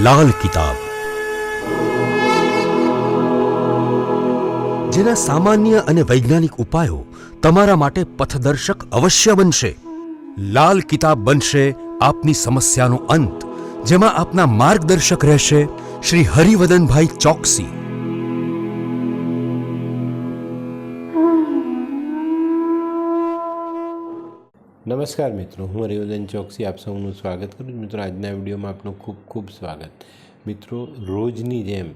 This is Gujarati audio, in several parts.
લાલ કિતાબ, જેના સામાન્ય અને વૈજ્ઞાનિક ઉપાયો તમારા માટે પથદર્શક અવશ્ય બનશે। લાલ કિતાબ બનશે આપની સમસ્યાનો અંત, જેમાં આપના માર્ગદર્શક રહેશે શ્રી હરિવદનભાઈ ચોકસી। નમસ્કાર મિત્રો, હું હરિવદન ચોકસી આપ સૌનું સ્વાગત કરું છું। મિત્રો, આજના વિડીયોમાં આપનું ખૂબ ખૂબ સ્વાગત। મિત્રો, રોજની જેમ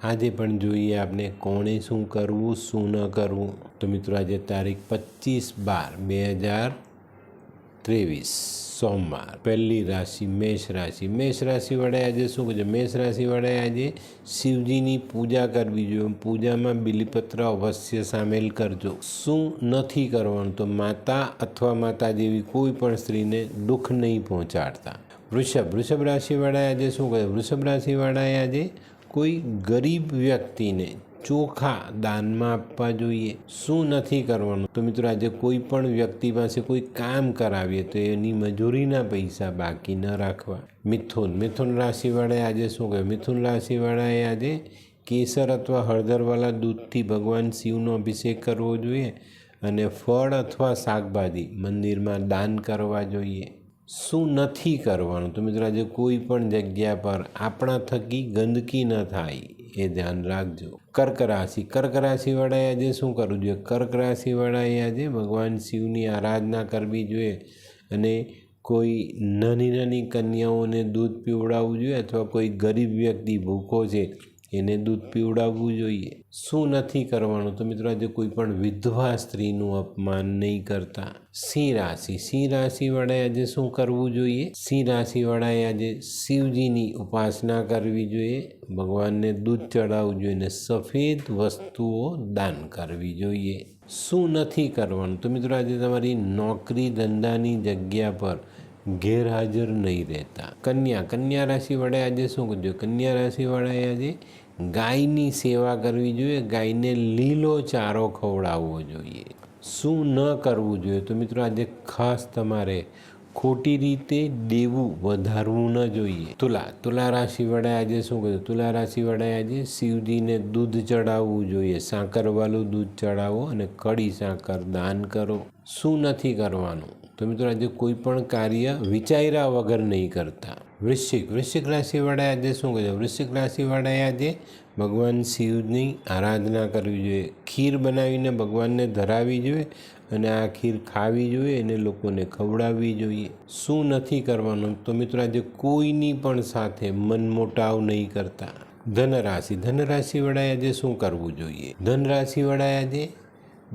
આજે પણ જોઈએ આપણે કોણે શું કરવું શું ન કરવું। તો મિત્રો, આજે તારીખ 25/12/2023 સોમવાર, પહેલી રાશિ મેષ રાશિ। મેષ રાશિવાળાએ આજે શું કહ્યું? મેષ રાશિવાળાએ આજે શિવજીની પૂજા કરવી જોઈએ। પૂજામાં બિલીપત્ર અવશ્ય સામેલ કરજો। શું નથી કરવાનું? તો માતા અથવા માતા જેવી કોઈ પણ સ્ત્રીને દુઃખ નહીં પહોંચાડતા। વૃષભ રાશિવાળાએ આજે શું કહ્યું? વૃષભ રાશિવાળાએ આજે કોઈ ગરીબ વ્યક્તિને ચોખા દાનમાં આપવા જોઈએ। શું નથી કરવાનું? તો મિત્રો, આજે કોઈ પણ વ્યક્તિ પાસે કોઈ કામ કરાવીએ તો એની મજૂરીના પૈસા બાકી ન રાખવા। મિથુન રાશિવાળાએ આજે શું કહ્યું? મિથુન રાશિવાળાએ આજે કેસર અથવા હળદરવાળા દૂધથી ભગવાન શિવનો અભિષેક કરવો જોઈએ અને ફળ અથવા શાકભાજી મંદિરમાં દાન કરવા જોઈએ। શું નથી કરવાનું? તો મિત્રો, આજે કોઈ પણ જગ્યા પર આપણા થકી ગંદકી ન થાય એ ધ્યાન રાખજો। કર્ક રાશિવાળાએ આજે શું કરવું જોઈએ? કર્ક રાશિવાળાએ આજે ભગવાન શિવની આરાધના કરવી જોઈએ અને કોઈ નાની કન્યાઓને દૂધ પીવડાવવું જોઈએ અથવા કોઈ ગરીબ વ્યક્તિ ભૂખો છે એને દૂધ પીવડાવવું જોઈએ। શું નથી કરવાનું? તો મિત્રો, આજે કોઈ પણ વિધવા સ્ત્રીનું અપમાન નહીં કરતા। સિંહ રાશિવાળાએ આજે શું કરવું જોઈએ? સિંહ રાશિવાળાએ આજે શિવજીની ઉપાસના કરવી જોઈએ, ભગવાનને દૂધ ચડાવવું જોઈએ અને સફેદ વસ્તુઓ દાન કરવી જોઈએ। શું નથી કરવાનું? તો મિત્રો, આજે તમારી નોકરી ધંધાની જગ્યા પર ગેરહાજર નહીં રહેતા। કન્યા રાશિવાળાએ આજે શું કરવું? કન્યા રાશિવાળાએ આજે ગાયની સેવા કરવી જોઈએ, ગાયને લીલો ચારો ખવડાવવો જોઈએ। શું ન કરવું જોઈએ? તો મિત્રો, આજે ખાસ તમારે ખોટી રીતે દેવું વધારવું ન જોઈએ। તુલા રાશિવાળાએ આજે શું કર્યું? તુલા રાશિવાળાએ આજે શિવજીને દૂધ ચડાવવું જોઈએ, સાકરવાળું દૂધ ચડાવો અને કડી સાકર દાન કરો। શું નથી કરવાનું? તો મિત્રો, આજે કોઈ પણ કાર્ય વિચાર્યા વગર નહીં કરતા। વૃશ્ચિક રાશિવાળાએ આજે શું કર્યું? વૃશ્ચિક રાશિવાળાએ આજે ભગવાન શિવની આરાધના કરવી જોઈએ, ખીર બનાવીને ભગવાનને ધરાવવી જોઈએ અને આ ખીર ખાવી જોઈએ અને લોકોને ખવડાવવી જોઈએ। શું નથી કરવાનું? તો મિત્રો, આજે કોઈની પણ સાથે મનમોટાવ નહીં કરતા। ધનરાશિવાળાએ આજે શું કરવું જોઈએ? ધનરાશિવાળાએ આજે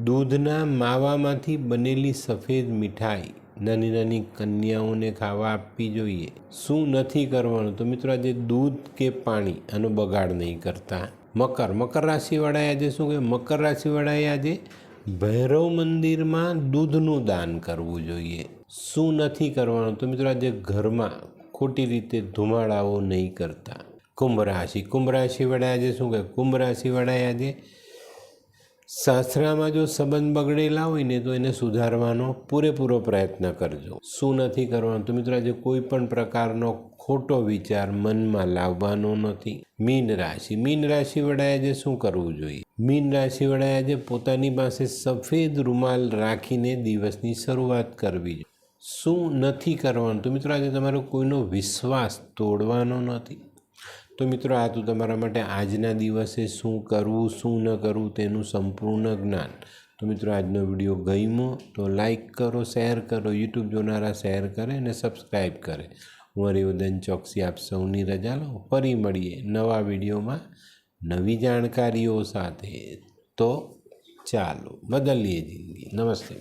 દૂધના માવામાંથી બનેલી સફેદ મીઠાઈ નાની કન્યાઓને ખાવા આપવી જોઈએ। શું નથી કરવાનું? તો મિત્રો, આજે દૂધ કે પાણી આનો બગાડ નહીં કરતા। મકર રાશિવાળાએ આજે શું કહ્યું? મકર રાશિવાળાએ આજે ભૈરવ મંદિરમાં દૂધનું દાન કરવું જોઈએ। શું નથી કરવાનું? તો મિત્રો, આજે ઘરમાં ખોટી રીતે ધુમાડાઓ નહીં કરતા। કુંભ રાશિવાળાએ આજે શું કહે? કુંભ રાશિવાળાએ આજે સાસરામાં જો સંબંધ બગડેલા હોય ને તો એને સુધારવાનો પૂરેપૂરો પ્રયત્ન કરજો। શું નથી કરવાનું? તો મિત્રો, આજે કોઈ પણ પ્રકારનો ખોટો વિચાર મનમાં લાવવાનો નથી। મીન રાશિવાળાએ આજે શું કરવું જોઈએ? મીન રાશિવાળાએ આજે પોતાની પાસે સફેદ રૂમાલ રાખીને દિવસની શરૂઆત કરવી જોઈએ। શું નથી કરવાનું? તો મિત્રો, આજે તમારો કોઈનો વિશ્વાસ તોડવાનો નથી। તો મિત્રો, આ તો તમારા માટે આજના દિવસે શું કરવું શું ન કરવું તેનું સંપૂર્ણ જ્ઞાન। તો મિત્રો, આજનો વિડીયો ગમ્યો તો લાઈક કરો, શેર કરો, યુટ્યુબ જોનારા શેર કરે અને સબસ્ક્રાઈબ કરે। હું હરિવદન ચોકસી આપ સૌની રજા લો, ફરી મળીએ નવા વિડીયોમાં નવી જાણકારીઓ સાથે। તો ચાલો બદલીએ જિંદગી। નમસ્તે।